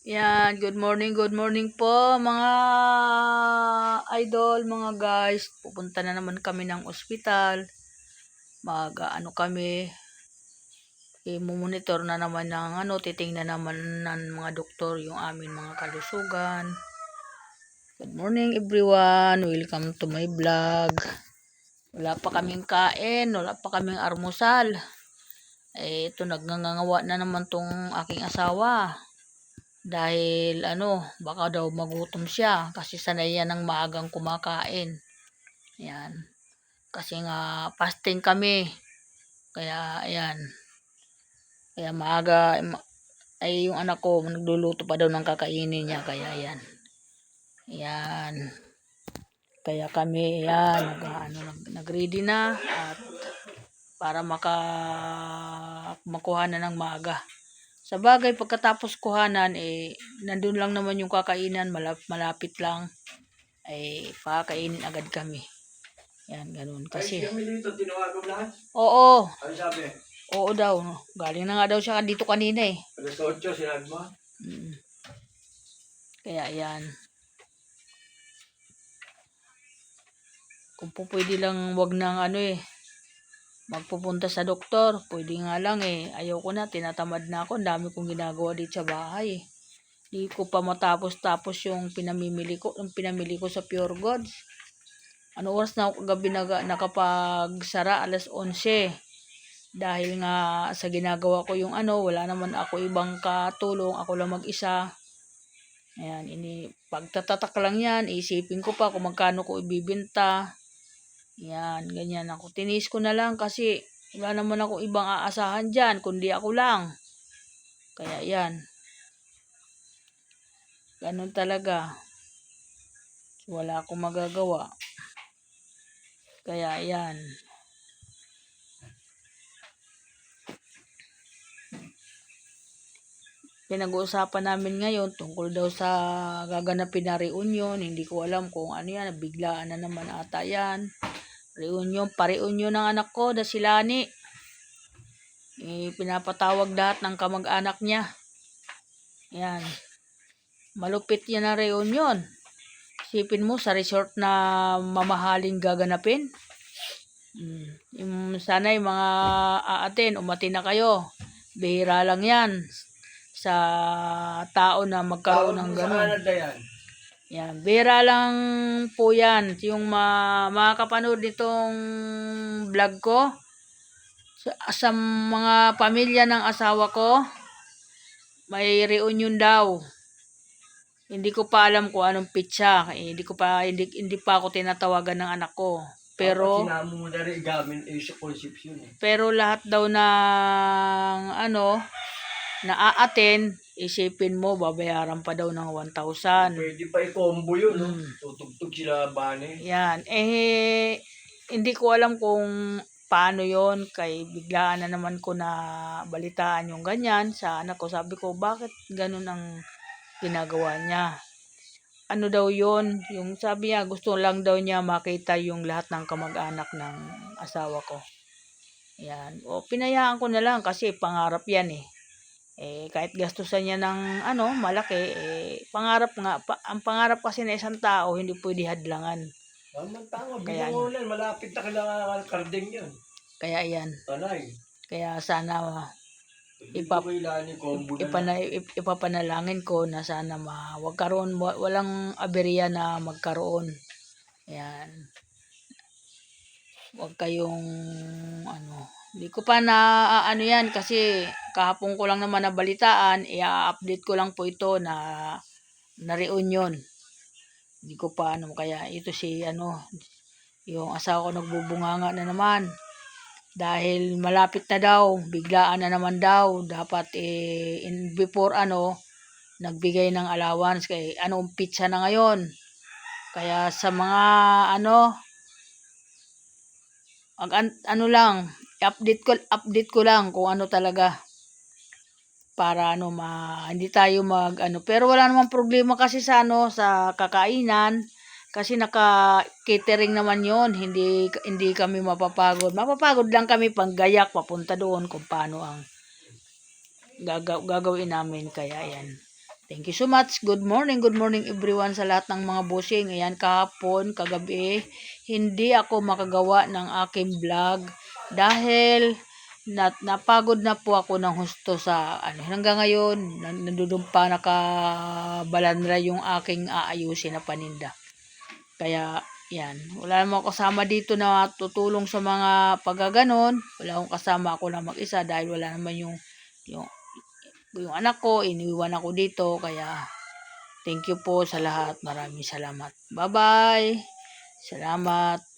Yan, good morning po mga idol, mga guys. Pupunta na naman kami ng ospital. Ano kami, i-monitor na naman ng titingnan naman ng mga doktor yung aming mga kalusugan. Good morning everyone, welcome to my vlog. Wala pa kaming kain, wala pa kaming almusal. Ito nagngangawa na naman tong aking asawa. Dahil baka daw magutom siya kasi sanay yan ng maagang kumakain. Yan. Kasi nga fasting kami. Kaya ayan. Kaya maaga ay yung anak ko nagluluto pa daw ng kakainin niya. Kaya ayan. Ayan. Kaya kami ayan nag-ready na at para makuha na ng maaga. Sa bagay, pagkatapos kuhanan, nandun lang naman yung kakainan, malapit lang, pakakainin agad kami. Yan, ganun. Kasi, ay, kami dito, tinawagan lahat? Oo. Ano sabi? Oo daw. No? Galing na nga daw siya dito kanina eh. Alas 8, sinabi mo? Kaya yan. Kung po pwede lang wag nang magpupunta sa doktor. Pwede nga lang ayaw ko na, tinatamad na ako. Ang dami kong ginagawa dito sa bahay. Di ko pa matapos-tapos yung pinamili ko sa Pure Gods. Ano oras na ako gabi nakapagsara? Alas 11. Dahil nga sa ginagawa ko yung wala naman ako ibang katulong. Ako lang mag-isa. Ayan, pagtatatak lang yan. Isipin ko pa kung magkano ko ibibenta. Yan, ganyan ako. Tinis ko na lang kasi wala naman ako ibang aasahan dyan, kundi ako lang. Kaya yan. Ganun talaga. Wala akong magagawa. Kaya yan. Pinag-uusapan namin ngayon tungkol daw sa gaganapin na reunion. Hindi ko alam kung ano yan. Biglaan na naman ata yan. Pa-reunion ng anak ko, si Lani. Pinapatawag lahat ng kamag-anak niya. Yan. Malupit yan na reunion. Isipin mo sa resort na mamahaling gaganapin. Sana yung mga aatin, umatin na kayo. Bihira lang yan sa tao na magkaroon ng gano'n. Yan, bihira lang po yan. Yung makakapanood nitong vlog ko sa mga pamilya ng asawa ko, may reunion daw. Hindi ko pa alam kung anong pitsa. Hindi pa ako tinatawagan ng anak ko. Pero lahat daw ng na-a-attend, isipin mo, babayaran pa daw ng 1,000. Pwede pa i-combo yun, no? Tutugtog sila bane. Yan. Hindi ko alam kung paano yon, kay biglaan na naman ko na balitaan yung ganyan sa anak ko. Sabi ko, bakit ganun ang ginagawa niya? Ano daw yon? Yung sabi niya, gusto lang daw niya makita yung lahat ng kamag-anak ng asawa ko. Yan. O, pinayaan ko na lang kasi pangarap yan eh. Kahit gastusan niya ng malaki, pangarap nga. Ang pangarap kasi na isang tao, hindi pwede hadlangan. Tama. Kaya malapit na kailangan karding yun. Kaya yan. Tanay. Kaya sana ipapanalangin ko na sana walang aberya na magkaroon. Ayan. Huwag kayong hindi ko pa na yan kasi kahapon ko lang naman nabalitaan, i-update ko lang po ito na reunion. Hindi ko pa kaya ito yung asawa ko nagbubunganga na naman. Dahil malapit na daw, biglaan na naman daw, dapat before nagbigay ng allowance kay pizza na ngayon. Kaya sa mga lang, update ko lang kung ano talaga para hindi tayo pero wala namang problema kasi sa sa kakainan kasi naka-catering naman yon, hindi kami mapapagod lang kami panggayak papunta doon kung paano ang gagawin namin. Kaya yan, Thank you so much. Good morning everyone sa lahat ng mga bossing. Ayan, kahapon, kagabi, hindi ako makagawa ng aking vlog dahil napagod na po ako ng husto sa hanggang ngayon nandudumpa nakabalandra yung aking aayusin na paninda. Kaya yan, wala namang kasama dito na tutulong sa mga paggaganon. Wala akong kasama, ako lang mag-isa dahil wala naman yung anak ko, iniwan ako dito. Kaya thank you po sa lahat. Maraming salamat. Bye-bye. Salamat.